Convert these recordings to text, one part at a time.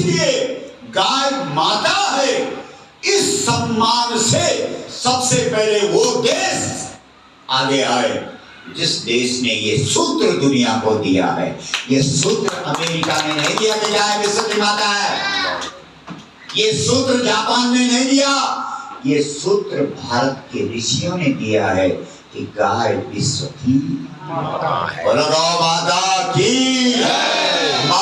इसलिए गाय माता है, इस सम्मान से सबसे पहले वो देश आगे आए जिस देश ने ये सूत्र दुनिया को दिया है। ये सूत्र अमेरिका ने नहीं दिया कि गाय विश्व की माता है, ये सूत्र जापान ने नहीं दिया, ये सूत्र भारत के ऋषियों ने दिया है कि गाय विश्व की माता है। बोलो गौ माता की जय।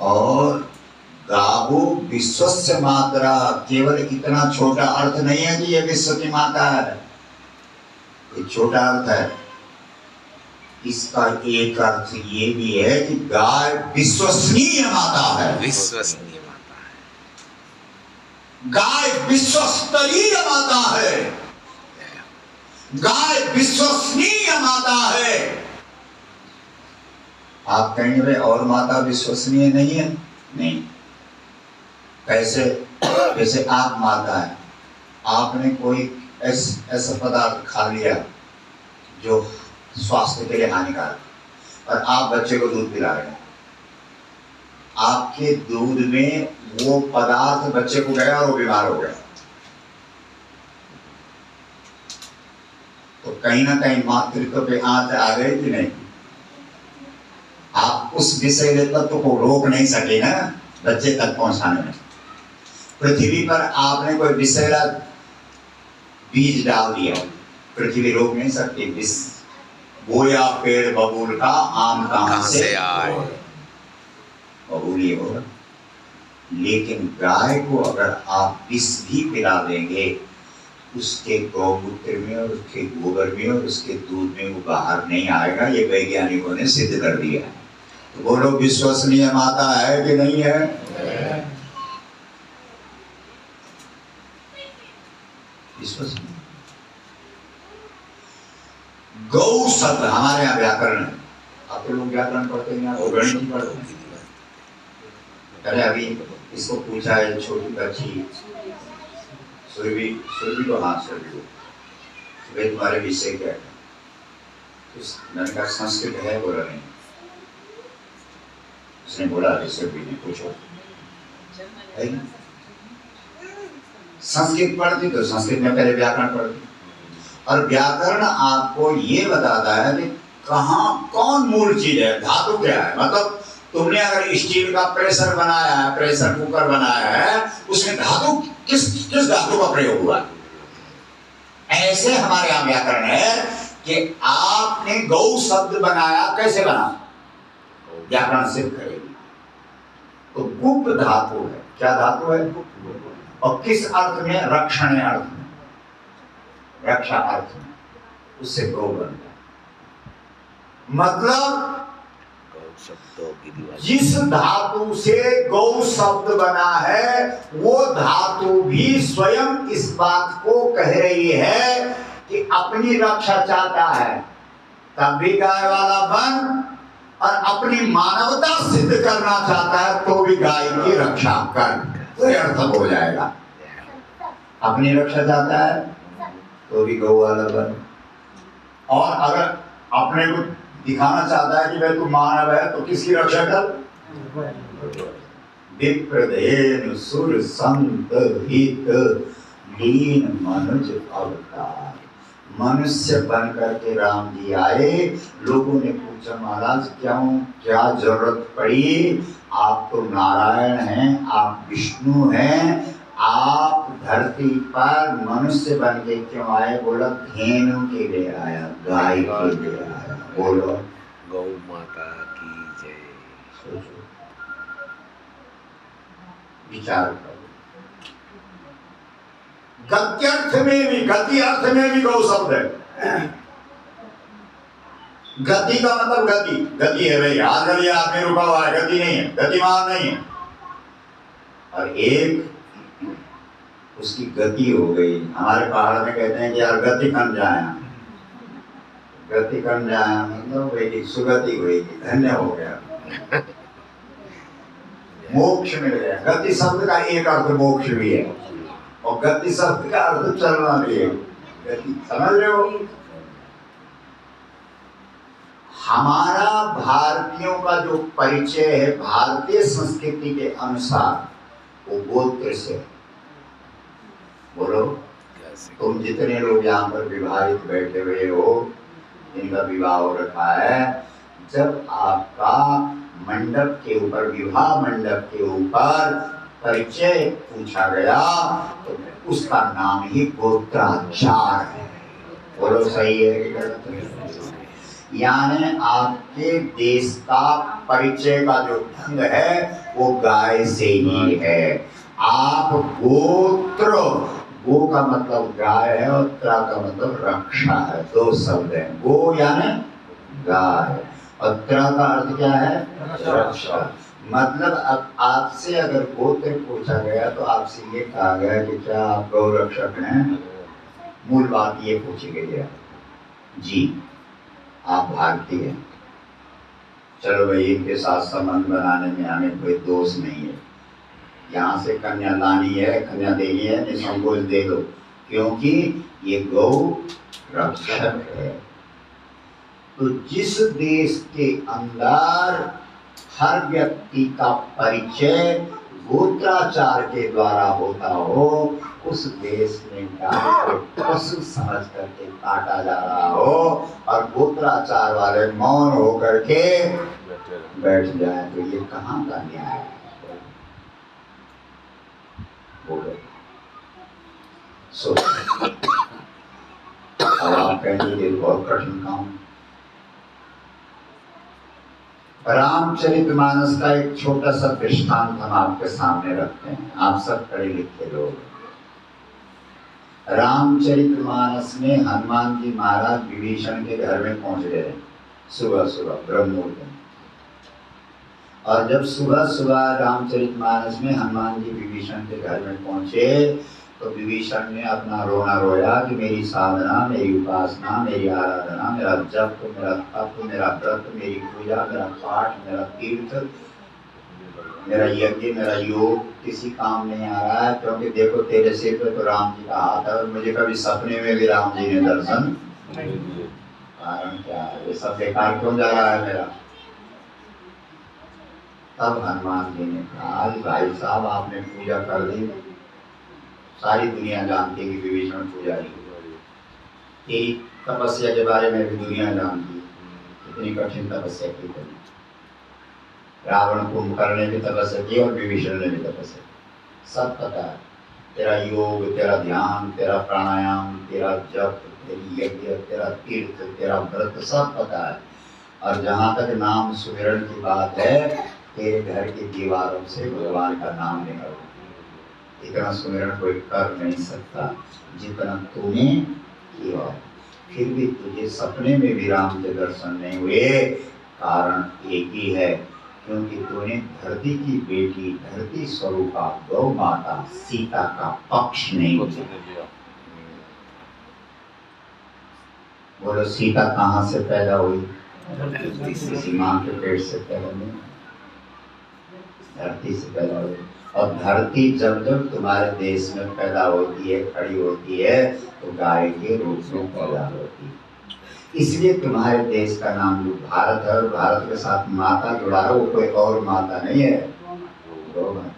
और गावो विश्वस्य मातरा, केवल इतना छोटा अर्थ नहीं है कि ये विश्व की माता है, एक छोटा अर्थ है। इसका एक अर्थ ये भी है कि गाय विश्वसनीय माता है, विश्वसनीय माता है, गाय विश्वस्तरीय माता है, गाय विश्वसनीय माता है। आप कहेंगे और माता विश्वसनीय नहीं है? नहीं। जैसे आप माता है, आपने कोई ऐसा पदार्थ खा लिया जो स्वास्थ्य के लिए हानिकारक, और आप बच्चे को दूध पिला रहे हैं, आपके दूध में वो पदार्थ बच्चे को गया और वो बीमार हो गया, तो कहीं ना कहीं मातृत्व पे आंच आ गई कि नहीं? आप उस विषैले तत्व को रोक नहीं सके ना बच्चे तक पहुंचाने में। पृथ्वी पर आपने कोई विषैला बीज डाल दिया, पृथ्वी रोक नहीं सकती। बोया पेड़ बबूल का आम कहां से आए, बबूल ही होगा। लेकिन गाय को अगर आप विष भी पिला देंगे, उसके गौमूत्र में और उसके गोबर में और उसके दूध में वो बाहर नहीं आएगा, ये वैज्ञानिकों ने सिद्ध कर दिया है। तो बोलो विश्वसनीय माता है कि नहीं है? विश्वसनीय। गौ शब्द हमारे यहाँ व्याकरण है, आप लोग व्याकरण पढ़ते हैं, आप गणित नहीं पढ़ते। अरे अभी इसको पूछा है छोटी बच्ची सुरभि को, हाँ सुरभि को, तुम्हारे विषय क्या है? मैंने कहा संस्कृत है, बोला नहीं। उसने बोला विषय भी नहीं, पूछो। संस्कृत पढ़ती तो संस्कृत में पहले व्याकरण पढ़ती, और व्याकरण आपको ये बताता है कि कहाँ कौन मूल चीज है, धातु क्या है। मतलब तुमने अगर स्टील का प्रेशर बनाया है, प्रेशर कुकर बनाया है, उसमें धातु किस धातु का प्रयोग हुआ है। ऐसे हमारे यहाँ व्याकरण है कि आपने गौ शब्द बनाया, कैसे बना, व्याकरण सिद्ध करेगी। तो गुप्त धातु है, क्या धातु है? और किस अर्थ में? रक्षण अर्थ में, रक्षा अर्थ में, उससे गौ बनता है। मतलब जिस धातु से गौ शब्द बना है, वो धातु भी स्वयं इस बात को कह रही है कि अपनी रक्षा चाहता है, तब भी गाय वाला बन, और अपनी मानवता सिद्ध करना चाहता है तो भी गाय की रक्षा कर, तो अर्थक हो जाएगा। अपनी रक्षा चाहता है तो भी गौ वाला बन, और अगर अपने को दिखाना चाहता है कि भाई तू मानव है, तो किसकी रक्षा कर? विप्रधेनु सुर संत हित लीन मनुज अवतार। मनुष्य बन करके राम जी आए। लोगों ने पूछा महाराज क्यों, क्या जरूरत पड़ी? आप तो नारायण हैं, आप विष्णु हैं, आप धरती पर मनुष्य बन के क्यों आए? बोला धेनु के लिए आया, गाय के लिए आया। बोलो गौ माता की जय। सोचो, विचार करो। गत्यर्थ में भी, गति अर्थ में भी गौ शब्द है। गति का मतलब गति, गति है भाई, हाथ गलिया आपने रुका हुआ है, गति नहीं है, गतिमान नहीं है। और एक उसकी गति हो गई। हमारे पहाड़ में कहते हैं कि यार गति कम जाए, गति कम जाए मतलब भाई सुगति हुई, धन्य हो गया, मोक्ष मिल गया। गति शब्द का एक अर्थ मोक्ष भी है, और गति शब्द का अर्थ चलना भी है। गति समझ रहे हो? हमारा भारतीयों का जो परिचय है भारतीय संस्कृति के अनुसार वो गोत्र से है। बोलो, तुम जितने लोग यहाँ पर विवाहित बैठे हुए हो, इनका विवाह हो रखा है, जब आपका मंडप के ऊपर, विवाह मंडप के ऊपर परिचय पूछा गया तो उसका नाम ही गोत्राचार है। बोलो, सही है कि गलत है? यानी आपके देश का परिचय का जो ढंग है वो गाय से ही है। आप गोत्र, गो का मतलब गाय है और त्रा का मतलब रक्षा है, दो शब्द है। गो यानी गाय और त्रा का अर्थ क्या है? रक्षा। मतलब अब आपसे अगर गोत्र पूछा गया तो आपसे ये कहा गया कि क्या आप गौ रक्षक हैं? मूल बात ये पूछी गई है, जी आप भारतीय हैं। चलो भाई, इनके साथ संबंध बनाने में हमें कोई दोष नहीं है। यहाँ से कन्या लानी है, कन्या देनी है, निसंकोच दे दो, क्योंकि ये गौ रक्षक है। तो जिस देश के अंदर हर व्यक्ति का परिचय गोत्राचार के द्वारा होता हो, उस देश में गाय को पशु समझ करके काटा जा रहा हो और गोत्राचार वाले मौन होकर के बैठ जाए, तो ये कहाँ का न्याय है? बोलो, सोचो। अब आप कहेंगे बहुत कठिन काम। रामचरितमानस का एक छोटा सा दृष्टांत हम आपके सामने रखते हैं। आप सब पढ़े लिखे लोग। रामचरितमानस में हनुमान जी महाराज विभीषण के घर में पहुंच गए सुबह सुबह ब्रह्म मुहूर्त में। और जब सुबह सुबह रामचरितमानस में हनुमान जी विभीषण के घर में पहुंचे तो विभीषण ने अपना रोना रोया कि मेरी साधना, मेरी उपासना, मेरी आराधना, मेरा जप, मेरा तप, मेरा व्रत, मेरी पूजा, मेरा पाठ, मेरा तीर्थ, मेरा यज्ञ, मेरा योग किसी काम नहीं आ रहा है, क्योंकि देखो तेरे सिर पे तो राम जी का हाथ है और मुझे कभी सपने में भी राम जी ने दर्शन नहीं दिए। कारण क्या है? ये सब बेकार क्यों जा रहा है मेरा? तब हनुमान जी ने कहा, भाई साहब आपने पूजा कर दी, सारी दुनिया जानती है कि विभीषण पुजारी, तेरी तपस्या के बारे में भी दुनिया जानती है, इतनी कठिन तपस्या की थी। रावण कुंभकर्ण ने भी तपस्या की और विभीषण ने भी तपस्या की, सब पता है। तेरा योग, तेरा ध्यान, तेरा प्राणायाम, तेरा जप, तेरी यज्ञ, तेरा तीर्थ, तेरा व्रत, सब पता है। और जहाँ तक नाम सुमिरन की बात है, तेरे घर की दीवारों से भगवान का नाम निकल, इतना सुमिरन कोई कर नहीं सकता जितना तूने किया। फिर भी तुझे सपने में भी राम के दर्शन नहीं हुए। कारण एक ही है, क्योंकि तूने धरती की बेटी, धरती स्वरूपा गौ माता सीता का पक्ष नहीं लिया। बोलो, सीता कहाँ से पैदा हुई? किसी माँ के पेट से पैदा नहीं, धरती से पैदा हुई। और धरती जब जब तुम्हारे देश में पैदा होती है, खड़ी होती है, तो गाय के रूप में पैदा होती है। इसलिए तुम्हारे देश का नाम जो भारत है, और भारत के साथ माता जुड़ा है, वो कोई और माता नहीं है, गौ माता।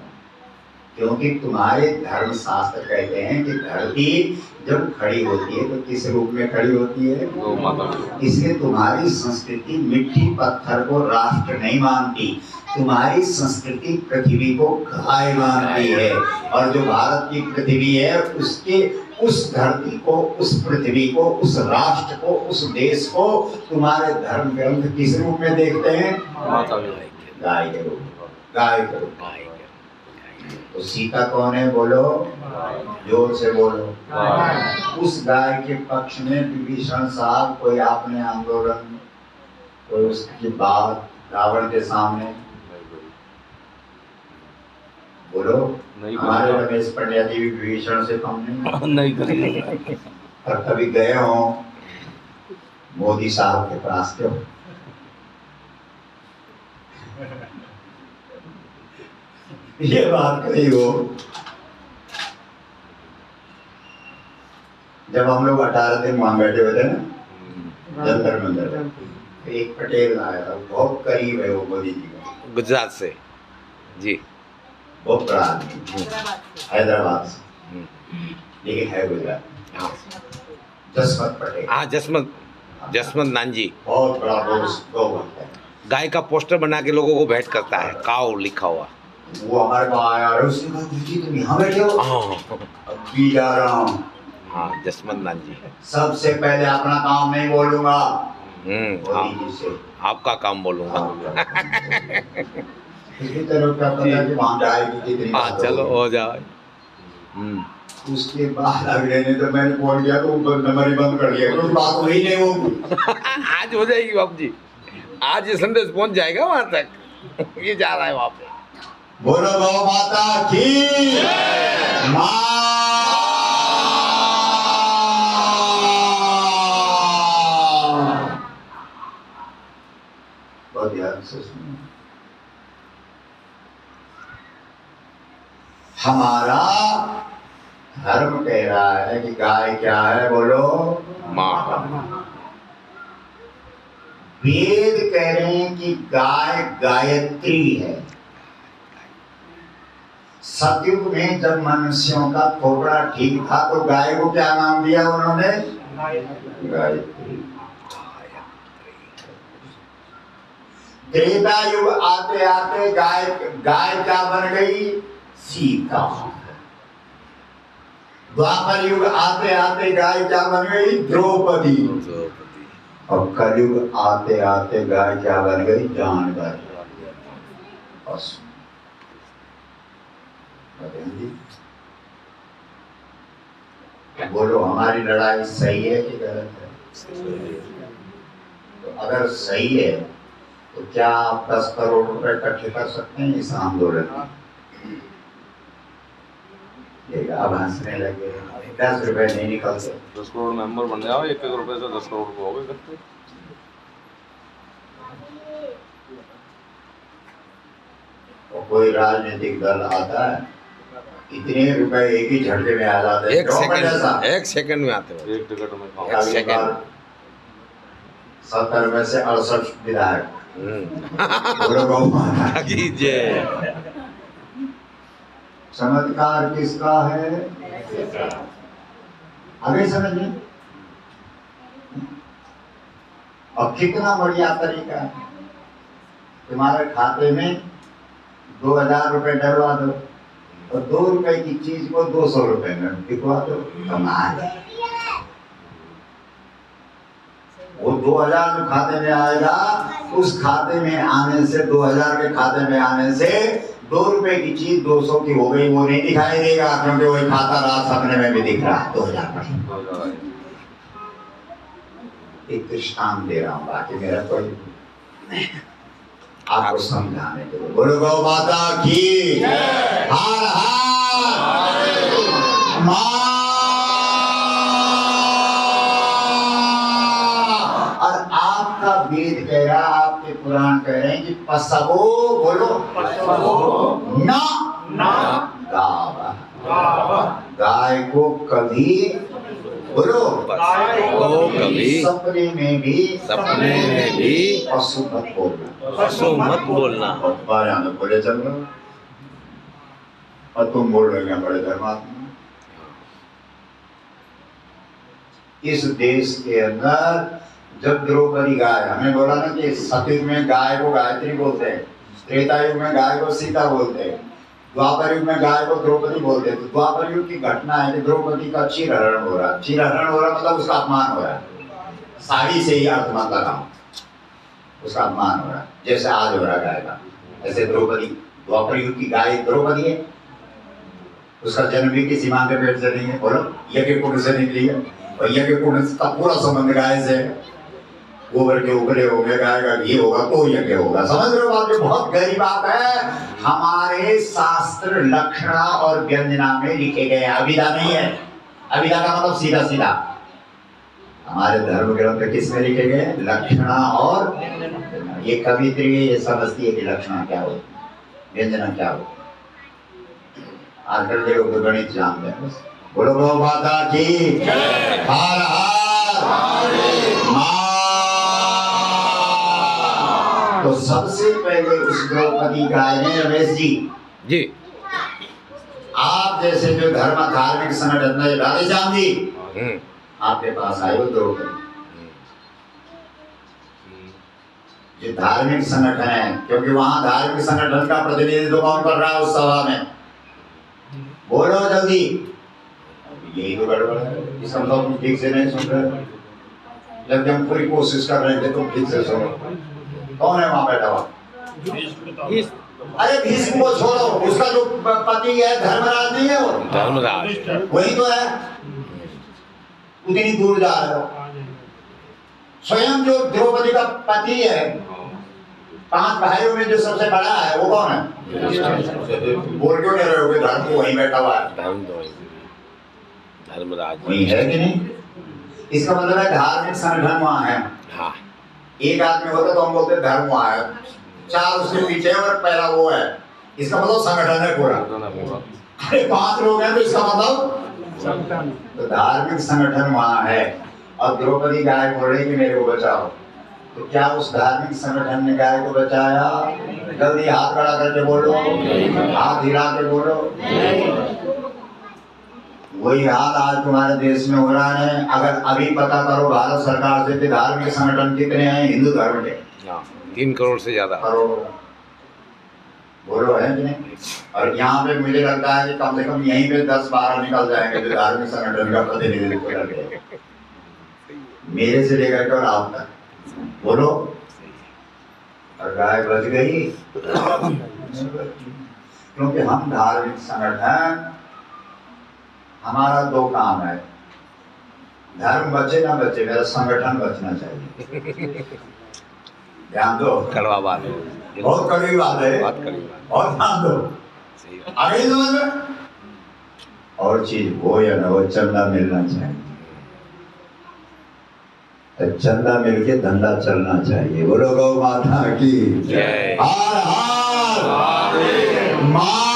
क्योंकि तुम्हारे धर्म शास्त्र कहते हैं कि धरती जब खड़ी होती है तो किस रूप में खड़ी होती है? गौ माता। इसलिए तुम्हारी संस्कृति मिट्टी पत्थर को राष्ट्र नहीं मानती, तुम्हारी संस्कृति पृथ्वी को गाय मानती है। और जो भारत की पृथ्वी है, उसके उस धरती को, उस पृथ्वी को, उस राष्ट्र को, उस देश को तुम्हारे धर्म ग्रंथ किस रूप में देखते हैं? गाय के रूप में, गाय के रूप में। तो सीता कौन है? बोलो, जोर से बोलो। उस गाय के पक्ष में विभीषण साहब, कोई आपने आंदोलन, कोई उसकी बात रावण के सामने बोलो? हमारे रमेश पंड्या जी भी विभीषण से कम नहीं करेंगे। और कभी गए हो मोदी साहब के पास? क्यों? ये बात कही हो। जब हम लोग 18 दिन वहां बैठे हुए थे ना, जंतर मंतर, एक पटेल आया था, बहुत करीब है वो मोदी जी का, गुजरात से जी। बहुत बड़ा आदमी, हैदराबाद से, लेकिन है गुजरात, हाँ जसवंत पटेल। हाँ, जसवंत नानजी। बहुत बड़ा गौ भक्त है। गाय का पोस्टर बना के लोगों को भेंट करता है, काऊ लिखा हुआ। वो हमारे पास आया और उसने कहा गुरुजी तुम यहाँ बैठे हो? हाँ अब भी जा रहा हूँ। हाँ, जसवंत नानजी। सबसे पहले अपना काम नहीं बोलूंगा, हाँ, मोदी जी से आपका काम बोलूंगा। किसी तरह क्या पता है कि वहाँ गाय की कितनी हाँ बात चलो होगी। हो जाए। उसके बाद अगले ने तो मैंने फोन किया तो ऊपर नंबर ही बंद कर दिया, कोई बात हुई नहीं वो। आज हो जाएगी बाबू जी, आज ये संदेश पहुंच जाएगा वहां तक। ये जा रहा है वहां पे। बोलो गौ माता की माँ। बहुत ध्यान से सुनो। हमारा धर्म कह रहा है कि गाय क्या है, बोलो माँ। वेद कह रहे हैं कि गाय गायत्री है। सतयुग में जब मनुष्यों का थोड़ा ठीक था तो गाय को क्या नाम दिया उन्होंने? गायत्री। त्रेता युग आते आते गाय क्या बन गई? सीता। द्वापर युग आते आते गाय क्या बन गई? द्रौपदी। और कलयुग आते आते गाय क्या बन गई? जानवर, पशु। बोलो हमारी लड़ाई सही है कि गलत है? तो अगर सही है तो क्या आप 10 करोड़ रुपए इकट्ठे कर सकते हैं इस आंदोलन में? अब हंसने लगे, 10 रुपए नहीं निकलते। 10 करोड़ मेंबर बन जाओ, 1-1 रुपए से 10 करोड़ रुपए हो गए इकट्ठे। और कोई राजनीतिक दल आता है, इतने रुपए एक ही झटके में आ जाते हैं। एक सेकंड में आते हैं। एक टिकट में एक सेकंड। 70 में से 68 विधायक। बोलो गौ माता की जय। चमत्कार किसका है? आगे समझिए। और कितना बढ़िया तरीका है, तुम्हारे खाते में 2000 रुपए डलवा दो और 2 रुपए की चीज को 200 रुपए में बिकवा दो, कमाल है। वो 2000 जो खाते में आएगा, उस खाते में आने से 2000 के खाते में आने से 2 रुपए की चीज 200 की हो गई, वो नहीं दिखाई देगा क्योंकि वही खाता रात सपने में भी दिख रहा है 2000। एक दृष्टांत दे रहा हूँ, बाकी मेरा कोई आपको समझाने के लिए। बोलो गौ माता की हर हर माँ। और आपका वेद कह रहा, आपके पुराण कह रहे हैं कि पसवो, बोलो ना गावा। गाय को कभी, बोलो कभी सपने में भी पशु मत बोलना। पशु मत बोलना। बारह में बोले चल रहे हो और तुम बोल रहे हैं बड़े धर्मात्मा। इस देश के अंदर जब द्रौपदी गाय, हमें बोला ना कि सतयुग में गाय को गायत्री बोलते हैं, त्रेता युग में गाय को सीता बोलते हैं, द्वापर युग में गाय को द्रौपदी बोलते हैं। तो द्वापर युग की घटना है कि द्रौपदी का चीरहरण हो रहा है। चीरहरण हो रहा मतलब उसका अपमान हो रहा है। साड़ी से ही अर्थ मत लगाओ, उसका अपमान हो रहा है, जैसे आज हो रहा है गाय का। ऐसे द्रौपदी, द्वापर युग की गाय द्रौपदी है, उसका जन्म भी किसी मां के पेट से नहीं है, बोलो यज्ञ कुंड से निकली है, और यज्ञ कुंड का पूरा संबंध गाय से है। गोबर के उबले होंगे, गाय का घी होगा तो यज्ञ होगा। समझ रहे हो बात? ये बहुत गहरी बात है। हमारे शास्त्र लक्षणा और व्यंजना में लिखे गए, अभिधा नहीं है। अभिधा का मतलब सीधा सीधा। हमारे धर्म ग्रंथ किस में लिखे गए? लक्षणा और ये कवित्री ये समझती है कि लक्षणा क्या होती है, व्यंजना क्या होती है। आजकल के लोग तो गणित जानते हैं बस। बोलो गौ माता की हर हर माँ। तो सबसे पहले उस द्रौपदी गाय ने, रमेश जी आप जैसे जो धार्मिक संगठन है, राधेश्याम जी हम्म, आपके पास आए हो द्रौपदी, जो धार्मिक संगठन है, क्योंकि वहां धार्मिक संगठन का प्रतिनिधित्व कौन कर रहा है उस सभा में, बोलो जल्दी। यही तो गड़बड़ है, इसका मतलब तुम ठीक से नहीं सुन रहे, जबकि हम पूरी कोशिश कर रहे थे तुम ठीक से सुनो। कौन है वहां बैठा हुआ? अरे भीष्म को छोड़ो, उसका जो पति है धर्मराज नहीं है वो, धर्मराज वही तो है। उतनी दूर जा रहे हो, स्वयं जो द्रौपदी का पति है, 5 भाइयों में जो सबसे बड़ा है वो कौन है? बोल क्यों नहीं रहे हो? धर्म को वहीं बैठा हुआ है, धर्मराज वही है कि नहीं? इसका मतलब है धार्मिक संगठन वहां है। हाँ एक आदमी होता तो हम बोलते धर्म वहां है, 4 उसके पीछे और पहला वो है, इसका मतलब संगठन है पूरा। अरे 5 लोग हैं तो इसका मतलब तो धार्मिक संगठन वहां है। और द्रौपदी गाय बोल रही कि मेरे को बचाओ, तो क्या उस धार्मिक संगठन ने गाय को बचाया? जल्दी हाथ खड़ा करके बोलो, हाथ हिला के बोलो। वही हाल आज तुम्हारे देश में हो रहा है। अगर अभी पता करो भारत सरकार से कि धार्मिक संगठन कितने हैं हिंदू धर्म के, 3 करोड़ से ज्यादा करोड़, बोलो है कि नहीं? और यहाँ पे मुझे लगता है कि कम से कम यहीं पे 10-12 निकल जाएंगे जो धार्मिक संगठन का प्रतिनिधित्व करके, मेरे से लेकर के और आप तक, बोलो। और गाय बच गई क्योंकि हम धार्मिक संगठन, हमारा 2 काम है, धर्म बचे ना बचे, मेरा संगठन बचना चाहिए। ध्यान दो, कड़वा बात है, बहुत कड़वी बात है, बात कड़वी बात और ध्यान दो। सही बात। आगे समझ में, और चीज हो या ना हो, चंदा मिलना चाहिए, तो चंदा मिलके धंधा चलना चाहिए। बोलो गौ माता की जय। हर हर मां।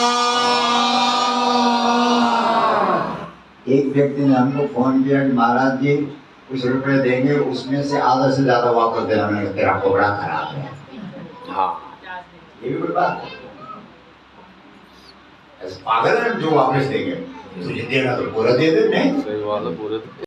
एक व्यक्ति ने हमको फोन किया कि महाराज जी कुछ रुपए देंगे, उसमें से आधा से ज्यादा वापस देना। मैंने कहा तेरा कोबरा खराब है। हाँ ये भी कोई बात है? ऐसे पागल है जो वापस देंगे, तुझे देना तो पूरा दे दे। नहीं सही बात है पूरे